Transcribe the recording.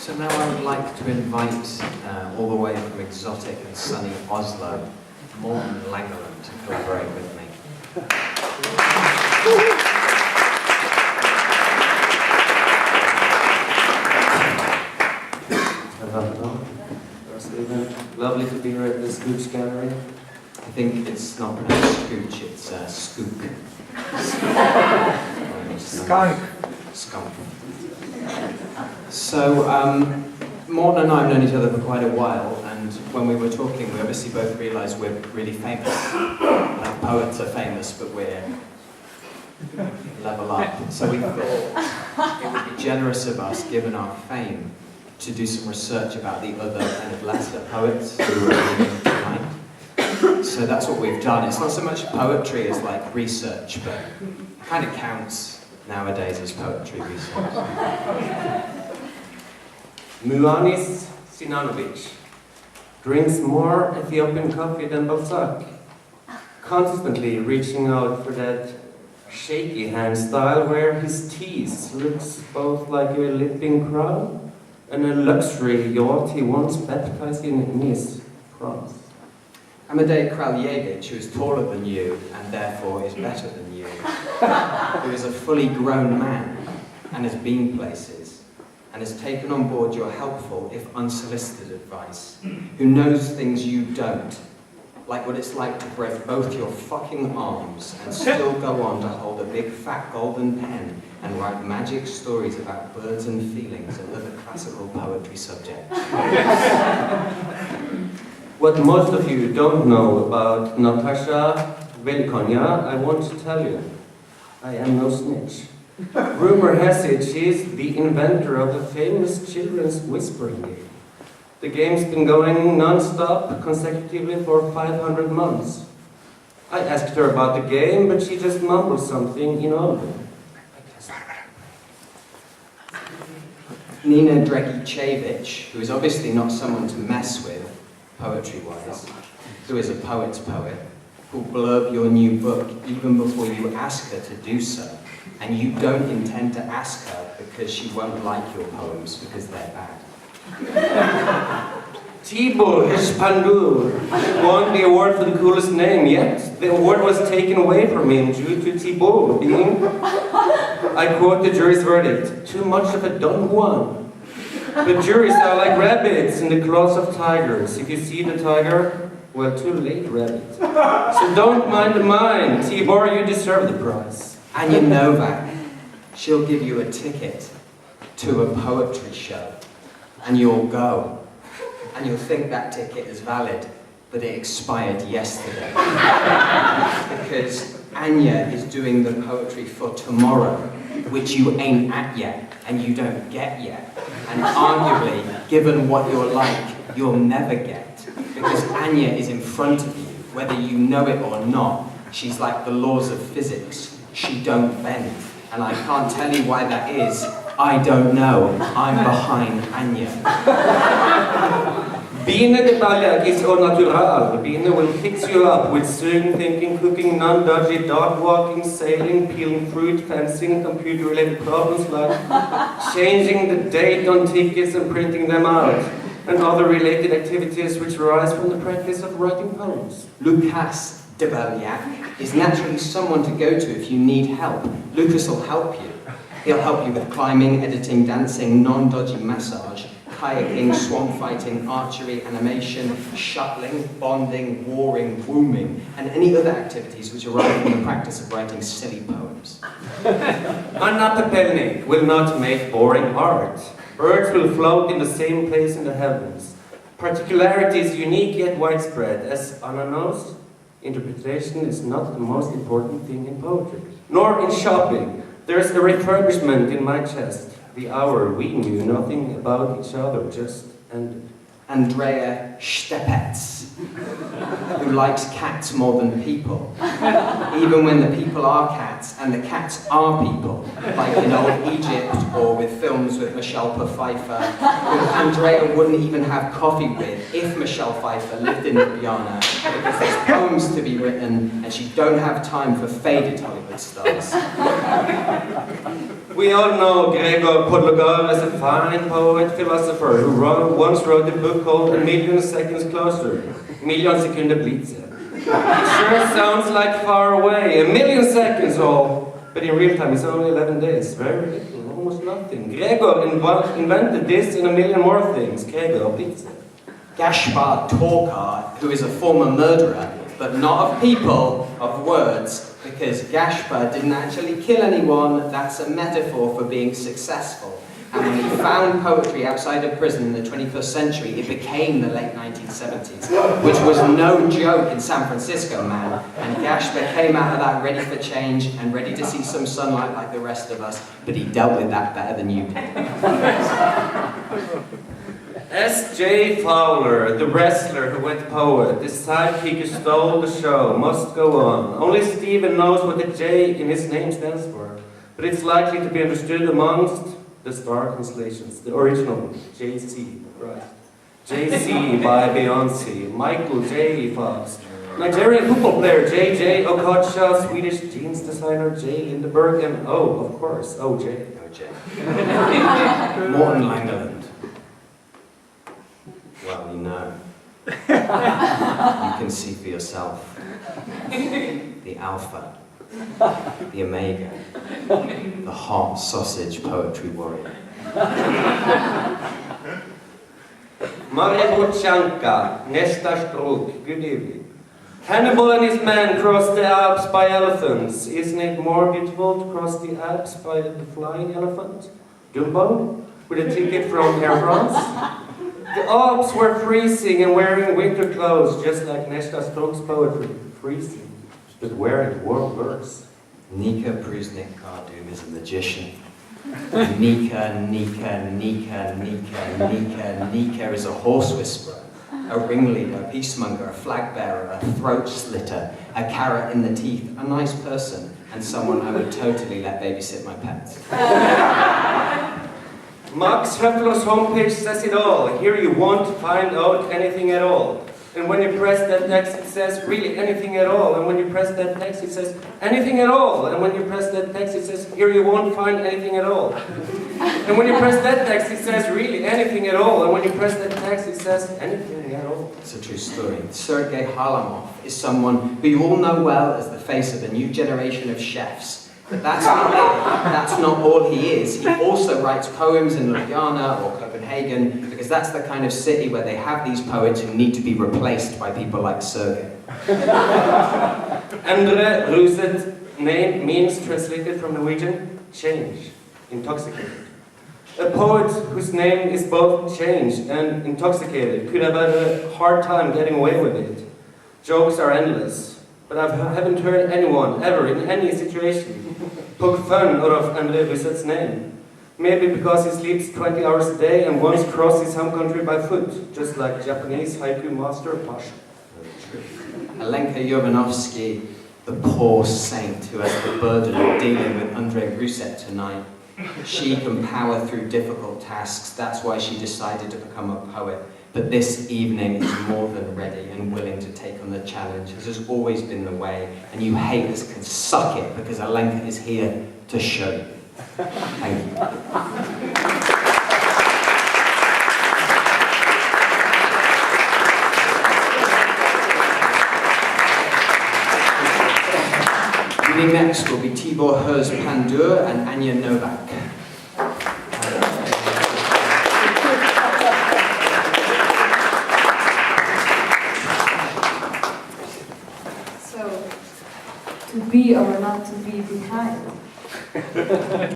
So now I would like to invite, all the way from exotic and sunny Oslo, Morten Langeland to collaborate with me. Lovely to be here at the ŠKUC gallery. I think it's not pronounced ŠKUC, it's ŠKUC. Skunk. So, Morten and I have known each other for quite a while, and when we were talking, we obviously both realised we're really famous. Like poets are famous, but we're level up. So we thought it would be generous of us, given our fame, to do some research about the other kind of lesser poets who are living tonight. So that's what we've done. It's not so much poetry as like research, but it kind of counts nowadays as poetry research. Muanis Sinanovic drinks more Ethiopian coffee than Balzac, constantly reaching out for that shaky hand style where his teeth looks both like a limping crown and a luxury yacht he once baptized in Nice, France. Amadej Kraljevic, who is taller than you and therefore is better than you, who is a fully grown man and has been places and has taken on board your helpful, if unsolicited advice, who knows things you don't, like what it's like to break both your fucking arms and still go on to hold a big fat golden pen and write magic stories about birds and feelings and other classical poetry subjects. What most of you don't know about Natasha Velkonya, I want to tell you. I am no snitch. Rumor has it she's the inventor of the famous children's whispering game. The game's been going non-stop, consecutively for 500 months. I asked her about the game, but she just mumbled something inaudible. Nina Dragicevic, who is obviously not someone to mess with, poetry-wise, who is a poet's poet, will blurb your new book even before you ask her to do so. And you don't intend to ask her because she won't like your poems because they're bad. Tibor Espandur won the award for the coolest name yet. The award was taken away from him due to Tibor being, I quote the jury's verdict, too much of a Don Juan. But juries are like rabbits in the claws of tigers. If you see the tiger, well, too late, rabbit. So don't mind the mine. Tibor, you deserve the prize. Anya Novak, she'll give you a ticket to a poetry show, and you'll go, and you'll think that ticket is valid, but it expired yesterday. Because Anya is doing the poetry for tomorrow, which you ain't at yet, and you don't get yet. And arguably, given what you're like, you'll never get. Because Anya is in front of you, whether you know it or not. She's like the laws of physics. She don't bend. And I can't tell you why that is. I don't know. I'm behind Anya. Being a debaljak is au natural. Being will fix you up with sewing, thinking, cooking, non-dodgy, dog walking, sailing, peeling fruit, fencing, computer-related problems like changing the date on tickets and printing them out, and other related activities which arise from the practice of writing poems. Lucas Debaljak is naturally someone to go to if you need help. Lucas will help you. He'll help you with climbing, editing, dancing, non-dodgy massage, kayaking, swamp fighting, archery, animation, shuttling, bonding, warring, wombing, and any other activities which arise from the practice of writing silly poems. Anna Pepelnik will not make boring art. Birds will float in the same place in the heavens. Particularity is unique yet widespread. As Anna knows, interpretation is not the most important thing in poetry, nor in shopping. There's a refurbishment in my chest. The hour we knew nothing about each other just ended. Andrea Stepetz, who likes cats more than people, even when the people are cats and the cats are people, like in old Egypt or with films with Michelle Pfeiffer, who Andrea wouldn't even have coffee with if Michelle Pfeiffer lived in Ljubljana, because there's poems to be written and she don't have time for faded Hollywood stars. We all know Gregor Podlogar as a fine poet, philosopher, who once wrote a book called A Million Seconds Closer. Million Sekunder Blitze. It sure sounds like far away. 1,000,000 seconds, but in real time it's only 11 days. Very little, almost nothing. Gregor invented this and 1,000,000 more things. Gregor Blitze. Gaspar Torkar, who is a former murderer, but not of people, of words, because Gaspar didn't actually kill anyone. That's a metaphor for being successful. And when he found poetry outside of prison in the 21st century, it became the late 1970s, which was no joke in San Francisco, man. And Gaspar came out of that ready for change and ready to see some sunlight like the rest of us, but he dealt with that better than you did. S.J. Fowler, the wrestler who went poet, the sidekick who stole the show, must go on. Only Stephen knows what the J in his name stands for, but it's likely to be understood amongst the star constellations, the original JC, right? JC by Beyonce, Michael J. Fox, Nigerian football player J.J. Okocha, Swedish jeans designer J. Lindeberg, and of course, O.J. Morten Langeland. Well, you know. You can see for yourself. The Alpha. The Omega. The hot sausage poetry warrior. Maribochanka, Nesta Struk, good evening. Hannibal and his men crossed the Alps by elephants. Isn't it more beautiful to cross the Alps by the flying elephant? Dumbo, with a ticket from Air France? The Alps were freezing and wearing winter clothes, just like Nesta Struk's poetry. Freezing, but wearing warm verse. Nika Prusnik-Kardum is a magician. Nika is a horse whisperer, a ringleader, a peacemonger, a flag bearer, a throat slitter, a carrot in the teeth, a nice person, and someone I would totally let babysit my pets. Max Höfler's homepage says it all. Here you won't find out anything at all. And when you press that text, it says really anything at all. And when you press that text, it says anything at all. And when you press that text, it says here you won't find anything at all. And when you press that text, it says really anything at all. And when you press that text, it says anything at all. It's a true story. Sergei Harlamov is someone who you all know well as the face of a new generation of chefs. But that's not it. That's not all he is. He also writes poems in Ljubljana or Copenhagen, because that's the kind of city where they have these poets who need to be replaced by people like Sergei. Endre Ruset name means, translated from Norwegian, change, intoxicated. A poet whose name is both changed and intoxicated could have had a hard time getting away with it. Jokes are endless. But I haven't heard anyone, ever, in any situation, poke fun out of Endre Ruset's name. Maybe because he sleeps 20 hours a day and once crossed his home country by foot, just like Japanese haiku master Pasha. Alenka Jovanovski, the poor saint who has the burden of dealing with Endre Ruset tonight. She can power through difficult tasks, that's why she decided to become a poet. But this evening is more than ready and willing to take on the challenge, as has always been the way, and you haters can suck it because Alenka is here to show you. Thank you. Reading next will be Tibor Herz Pandur and Anya Novak. To be or not to be behind.